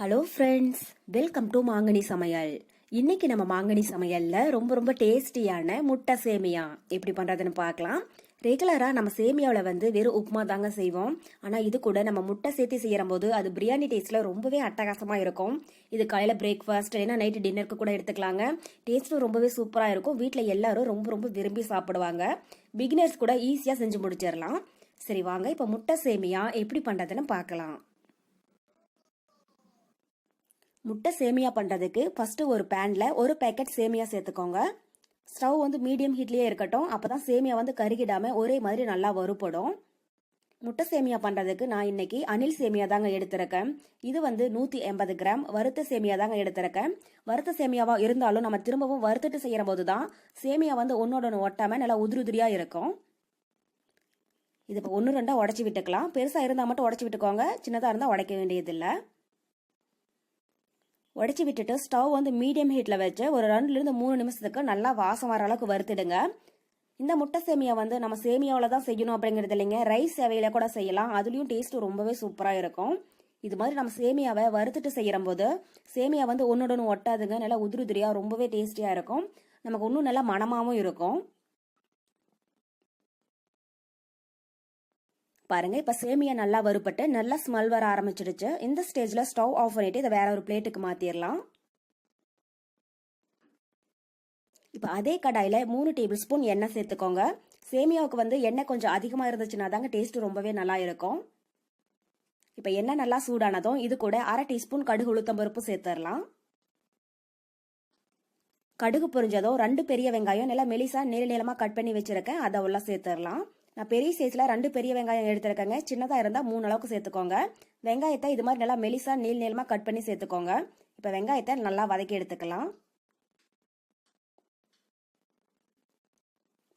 Hello friends, welcome to மாங்கனி சமையல். இன்னைக்கு நம்ம மாங்கனி சமையல்ல ரொம்ப ரொம்ப டேஸ்டியான முட்டை சேமியா எப்படி பண்றதுன்னு பார்க்கலாம். ரெகுலரா நம்ம சேமியாவில் வெறும் உப்புமா தாங்க செய்வோம். ஆனா இது கூட நம்ம முட்டை சேர்த்து செய்யற போது அது பிரியாணி டேஸ்ட்ல ரொம்பவே அட்டகாசமா இருக்கும். இது காலையில பிரேக்ஃபாஸ்ட் இல்லைன்னா நைட்டு டின்னருக்கு கூட எடுத்துக்கலாங்க. டேஸ்ட்டும் ரொம்பவே சூப்பரா இருக்கும். வீட்டில் எல்லாரும் ரொம்ப ரொம்ப விரும்பி சாப்பிடுவாங்க. பிகினர்ஸ் கூட ஈஸியா செஞ்சு முடிச்சிடலாம். சரி வாங்க, இப்போ முட்டை சேமியா எப்படி பண்றதுன்னு பார்க்கலாம். முட்டை சேமியா பண்ணுறதுக்கு ஃபஸ்ட்டு ஒரு பேனில் ஒரு பேக்கெட் சேமியா சேர்த்துக்கோங்க. ஸ்டவ் மீடியம் ஹீட்லேயே இருக்கட்டும். அப்போ தான் சேமியா கருகிடாமல் ஒரே மாதிரி நல்லா வறுப்படும். முட்டை சேமியா பண்ணுறதுக்கு நான் இன்னைக்கு அணில் சேமியா தாங்க எடுத்திருக்கேன். இது 180 கிராம் வறுத்த சேமியா தாங்க எடுத்திருக்கேன். வறுத்த சேமியாவாக இருந்தாலும் நம்ம திரும்பவும் வறுத்துட்டு செய்கிற போது தான் சேமியா ஒன்றோட ஒன்று ஒட்டாமல் நல்லா உதிரியாக இருக்கும். இது இப்போ 1-2 உடச்சி விட்டுக்கலாம். பெருசாக இருந்தால் மட்டும் உடச்சி விட்டுக்கோங்க, சின்னதாக இருந்தால் உடைக்க வேண்டியதில்லை. உடச்சி விட்டுட்டு ஸ்டவ் மீடியம் ஹீட்டில் வச்சு ஒரு 2-3 நிமிஷத்துக்கு நல்லா வாசம் வர அளவுக்கு வறுத்துடுங்க. இந்த முட்டை சேமியா நம்ம சேமியாவில் தான் செய்யணும் அப்படிங்கிறது இல்லைங்க, ரைஸ் சேவையில கூட செய்யலாம். அதுலேயும் டேஸ்ட் ரொம்பவே சூப்பராக இருக்கும். இது மாதிரி நம்ம சேமியாவை வறுத்துட்டு செய்கிற போது சேமியா ஒன்னோட ஒன்று ஒட்டாதுங்க, நல்லா உதிரியாக ரொம்பவே டேஸ்டியாக இருக்கும். நமக்கு இன்னும் நல்லா மணமாகவும் இருக்கும். பாருங்க, இப்ப சேமியா நல்லா வறுப்பட்டு நல்லா ஸ்மெல் வர ஆரம்பிச்சிடுச்சு. இந்த ஸ்டேஜ்ல ஸ்டவ் ஆஃப் பண்ணிட்டு இதை வேற ஒரு பிளேட்டுக்கு மாத்திரலாம். இப்ப அதே கடாயில 3 டேபிள் ஸ்பூன் எண்ணெய் சேர்த்துக்கோங்க. சேமியாவுக்கு எண்ணெய் கொஞ்சம் அதிகமா இருந்துச்சுன்னா தாங்க டேஸ்ட் ரொம்பவே நல்லா இருக்கும். இப்ப எண்ணெய் நல்லா சூடானதும் இது கூட 1/2 டீஸ்பூன் கடுகு உளுத்தம் பருப்பு சேர்த்துடலாம். கடுகு பொரிஞ்சதும் 2 பெரிய வெங்காயம் நல்லா மெலிசா நீளமா கட் பண்ணி வச்சிருக்கேன், அதை உள்ள சேர்த்துடலாம். நான் பெரிய சைஸ்ல 2 பெரிய வெங்காயம் எடுத்திருக்கேங்க. சின்னதா இருந்தா 3 அளவுக்கு சேர்த்துக்கோங்க. வெங்காயத்தை இது மாதிரி நல்லா மெலிசா நீளமா கட் பண்ணி சேர்த்துக்கோங்க. இப்ப வெங்காயத்தை நல்லா வதக்கி எடுத்துக்கலாம்.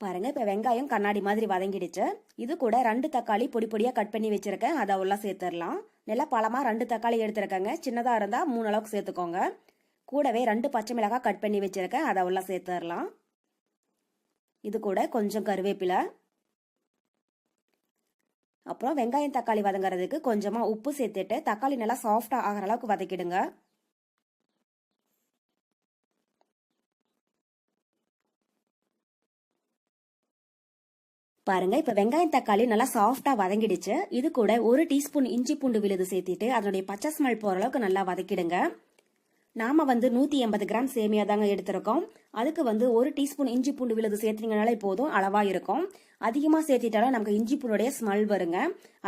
பாருங்க, இப்ப வெங்காயம் கண்ணாடி மாதிரி வதங்கிடுச்சு. இது கூட 2 தக்காளி பொடி பொடியா கட் பண்ணி வச்சிருக்கேன், அதை உள்ள சேர்த்துடலாம். நல்லா பழமா 2 தக்காளி எடுத்திருக்கேங்க. சின்னதா இருந்தா 3 அளவுக்கு சேர்த்துக்கோங்க. கூடவே 2 பச்சை மிளகாய் கட் பண்ணி வச்சிருக்கேன், அதை உள்ள சேர்த்துடலாம். இது கூட கொஞ்சம் கருவேப்பிலை, அப்புறம் வெங்காயம் தக்காளி வதங்குறதுக்கு கொஞ்சமா உப்பு சேர்த்துட்டு தக்காளி நல்லா சாஃப்டா ஆகிற அளவுக்கு வதக்கிடுங்க. பாருங்க, இப்ப வெங்காயம் தக்காளி நல்லா சாஃப்டா வதங்கிடுச்சு. இது கூட 1 டீஸ்பூன் இஞ்சி பூண்டு விழுது சேர்த்துட்டு அதனுடைய பச்சை ஸ்மெல் போற அளவுக்கு நல்லா வதக்கிடுங்க. நாம 180 கிராம் சேமியா தாங்க எடுத்திருக்கோம். அதுக்கு 1 டீஸ்பூன் இஞ்சி பூண்டு விழுது சேர்த்தீங்கனாலே போதும், அளவா இருக்கும். அதிகமா சேர்த்திட்டாலும் நமக்கு இஞ்சி பூண்டுடைய ஸ்மெல் வருங்க.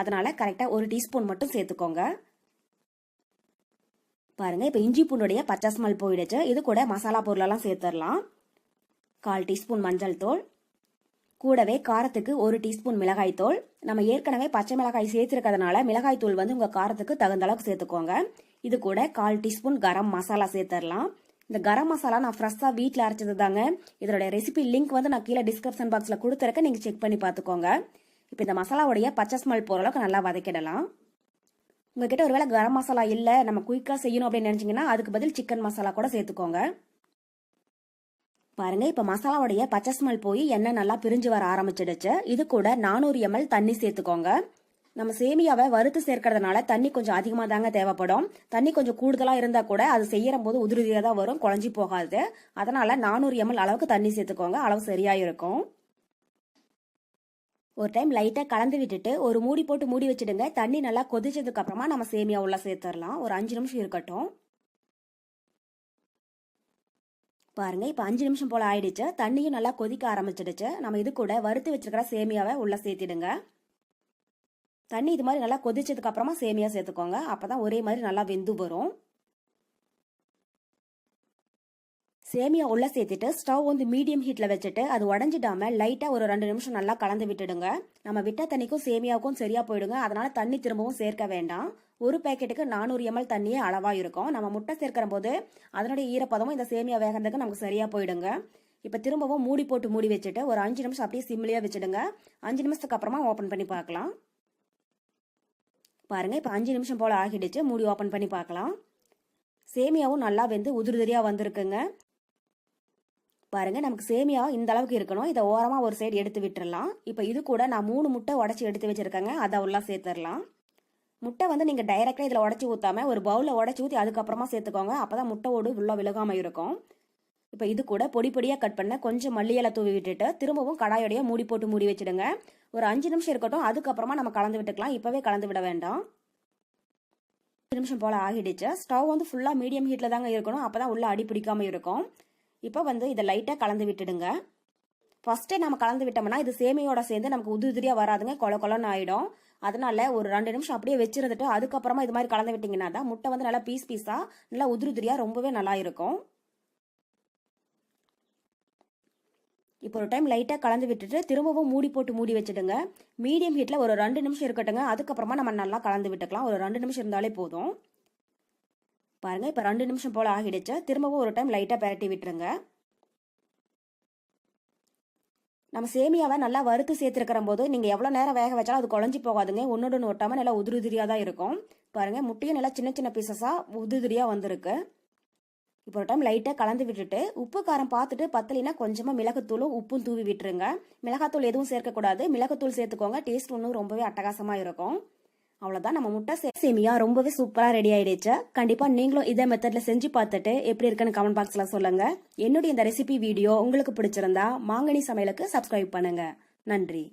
அதனால கரெக்டா 1 டீஸ்பூன் மட்டும் சேர்த்துக்கோங்க. பாருங்க, இப்ப இஞ்சி பூண்டுடைய பச்சை ஸ்மெல் போயிடுச்சு. இது கூட மசாலா பொருளெல்லாம் சேர்த்துடலாம். 1/4 டீஸ்பூன் மஞ்சள் தூள், கூடவே காரத்துக்கு 1 டீஸ்பூன் மிளகாய் தூள். நம்ம ஏற்கனவே பச்சை மிளகாய் சேர்த்திருக்கிறதுனால மிளகாய் தூள் உங்க காரத்துக்கு தகுந்த அளவுக்கு சேர்த்துக்கோங்க. இது கூட 1/4 டீஸ்பூன் கரம் மசாலா சேர்த்துடலாம். இந்த கரம் மசாலா நான் ஃப்ரெஷ்ஷா வீட்டில் அரைச்சது தாங்க. இதோட ரெசிபி லிங்க் நான் கீழே டிஸ்கிரிப்ஷன் பாக்ஸ்ல கொடுத்துருக்கேன், நீங்க செக் பண்ணி பார்த்துக்கோங்க. இப்போ இந்த மசாலாவுடைய பச்சை ஸ்மெல் போற அளவுக்கு நல்லா வதக்கிடலாம். உங்ககிட்ட ஒருவேளை கரம் மசாலா இல்ல, நம்ம குயிக்கா செய்யணும் அப்படின்னு நினைச்சீங்கன்னா அதுக்கு பதில் சிக்கன் மசாலா கூட சேர்த்துக்கோங்க. பாருங்க, இப்ப மசாலாவுடைய பச்சை ஸ்மெல் போய் எண்ணெய் நல்லா பிரிஞ்சு வர ஆரம்பிச்சிடுச்சு. இது கூட 400 ml தண்ணி சேர்த்துக்கோங்க. நம்ம சேமியாவை வறுத்து சேர்க்கறதுனால தண்ணி கொஞ்சம் அதிகமா தாங்க தேவைப்படும். தண்ணி கொஞ்சம் கூடுதலா இருந்தா கூட அது செய்யற போது உதிரியா தான் வரும், குழஞ்சி போகாது. அதனால 400 ml அளவுக்கு தண்ணி சேர்த்துக்கோங்க, அளவு சரியா இருக்கும். ஒரு டைம் லைட்டா கலந்து விட்டுட்டு ஒரு மூடி போட்டு மூடி வச்சிடுங்க. தண்ணி நல்லா கொதிச்சதுக்கு அப்புறமா நம்ம சேமியா உள்ள சேர்த்துடலாம். ஒரு 5 நிமிஷம் இருக்கட்டும். பாருங்க, இப்ப 5 நிமிஷம் போல ஆயிடுச்சு. தண்ணியும் நல்லா கொதிக்க ஆரம்பிச்சிடுச்சு. நம்ம இது கூட வறுத்து வச்சிருக்கிற சேமியாவை உள்ள சேர்த்திடுங்க. தண்ணி இது மாதிரி நல்லா கொதிச்சதுக்கு அப்புறமா சேமியா சேர்த்துக்கோங்க, அப்பதான் ஒரே மாதிரி நல்லா வெந்து வரும். சேமியா உள்ள சேர்த்துட்டு ஸ்டவ் மீடியம் ஹீட்ல வச்சுட்டு அது உடஞ்சிடாம லைட்டா ஒரு 2 நிமிஷம் நல்லா கலந்து விட்டுடுங்க. நம்ம விட்ட தண்ணிக்கும் சேமியாவுக்கும் சரியா போயிடுங்க. அதனால தண்ணி திரும்பவும் சேர்க்க வேண்டாம். ஒரு பேக்கெட்டுக்கு 400 ml தண்ணியே அளவா இருக்கும். நம்ம முட்டை சேர்க்கிற போது அதனுடைய ஈரப்பதமும் இந்த சேமியா வேகிறதுக்கு நமக்கு சரியா போயிடுங்க. இப்ப திரும்பவும் மூடி போட்டு மூடி வச்சுட்டு ஒரு 5 நிமிஷம் அப்படியே சிம்லயே வச்சுடுங்க. 5 நிமிஷத்துக்கு அப்புறமா ஓபன் பண்ணி பார்க்கலாம். பாருங்க, இப்ப 5 நிமிஷம் போல ஆகிடுச்சு. மூடி ஓபன் பண்ணி பார்க்கலாம். சேமியாவும் நல்லா வெந்து உதிரியா வந்திருக்குங்க. பாருங்க, நமக்கு சேமியா இந்த அளவுக்கு இருக்கணும். இதை ஓரமா ஒரு சைடு எடுத்து விட்டுறலாம். இப்ப இது கூட நான் 3 முட்டை உடைச்சு எடுத்து வச்சிருக்கேங்க, அதை உள்ள சேர்த்துடலாம். முட்டை வந்து நீங்கள் டைரெக்டாக இதில் உடச்சி ஊற்றாம ஒரு பவுலில் உடச்சி ஊற்றி அதுக்கப்புறமா சேர்த்துக்கோங்க. அப்போ தான் முட்டை ஓடு உள்ள விழுகாமல் இருக்கும். இப்போ இது கூட பொடி பொடியாக கட் பண்ண கொஞ்சம் மல்லி இலை தூவி விட்டுட்டு திரும்பவும் கடாயோடைய மூடி போட்டு மூடி வச்சுடுங்க. ஒரு 5 நிமிஷம் இருக்கட்டும். அதுக்கப்புறமா நம்ம கலந்து விட்டுக்கலாம். இப்போவே கலந்து விட வேண்டாம். 5 நிமிஷம் போல் ஆகிடுச்சு. ஸ்டவ் வந்து ஃபுல்லாக மீடியம் ஹீட்டில் தாங்க இருக்கணும். அப்போ தான் உள்ள அடி பிடிக்காமல் இருக்கும். இப்போ வந்து இதை லைட்டாக கலந்து விட்டுடுங்க. ஃபர்ஸ்ட்டே நம்ம கலந்து விட்டோம்னா இது சேமியோட சேர்ந்து நமக்கு உதிரியாக வராதுங்க, கொல கொலன்னு ஆகிடும். அதனால ஒரு 2 நிமிஷம் அப்படியே வச்சிருந்துட்டு அதுக்கப்புறமா இது மாதிரி கலந்து விட்டிங்கன்னா தான் முட்டை வந்து நல்லா பீஸ் பீஸாக நல்லா உதிரியாக ரொம்பவே நல்லா இருக்கும். இப்போ ஒரு டைம் லைட்டாக கலந்து விட்டுட்டு திரும்பவும் மூடி போட்டு மூடி வச்சுடுங்க. மீடியம் ஹீட்டில் ஒரு 2 நிமிஷம் இருக்கட்டுங்க. அதுக்கப்புறமா நம்ம நல்லா கலந்து விட்டுக்கலாம். ஒரு 2 நிமிஷம் இருந்தாலே போதும். பாருங்க, இப்போ 2 நிமிஷம் போல் ஆகிடுச்சு. திரும்பவும் ஒரு டைம் லைட்டாக பெரட்டி விட்டுருங்க. நம்ம சேமியாவை நல்லா வறுத்து சேர்த்துருக்கிற போது நீங்கள் எவ்வளோ நேரம் வேக வச்சாலும் அது குழஞ்சி போகாதுங்க. ஒன்னோட ஒட்டாமல் நல்லா உதிரியாக தான் இருக்கும். பாருங்க, முட்டையும் நல்லா சின்ன சின்ன பீசஸாக உதிரியாக வந்திருக்கு. இப்போ ஒரு டைம் லைட்டாக கலந்து விட்டுட்டு உப்பு காரம் பார்த்துட்டு பத்தலைன்னா கொஞ்சமாக மிளகுத்தூளும் உப்பும் தூவி விட்டுருங்க. மிளகாத்தூள் எதுவும் சேர்க்கக்கூடாது. மிளகுத்தூள் சேர்த்துக்கோங்க. டேஸ்ட் ஒன்றும் ரொம்பவே அட்டகாசமாக இருக்கும். அவ்வளோதான், நம்ம முட்டை சேமியா ரொம்பவே சூப்பராக ரெடி ஆயிடுச்சு. கண்டிப்பாக நீங்களும் இதே மெத்தடில் செஞ்சு பார்த்துட்டு எப்படி இருக்குன்னு கமெண்ட் பாக்ஸில் சொல்லுங்கள். என்னுடைய இந்த ரெசிபி வீடியோ உங்களுக்கு பிடிச்சிருந்தா மாங்கனி சமையலுக்கு சப்ஸ்கிரைப் பண்ணுங்கள். நன்றி.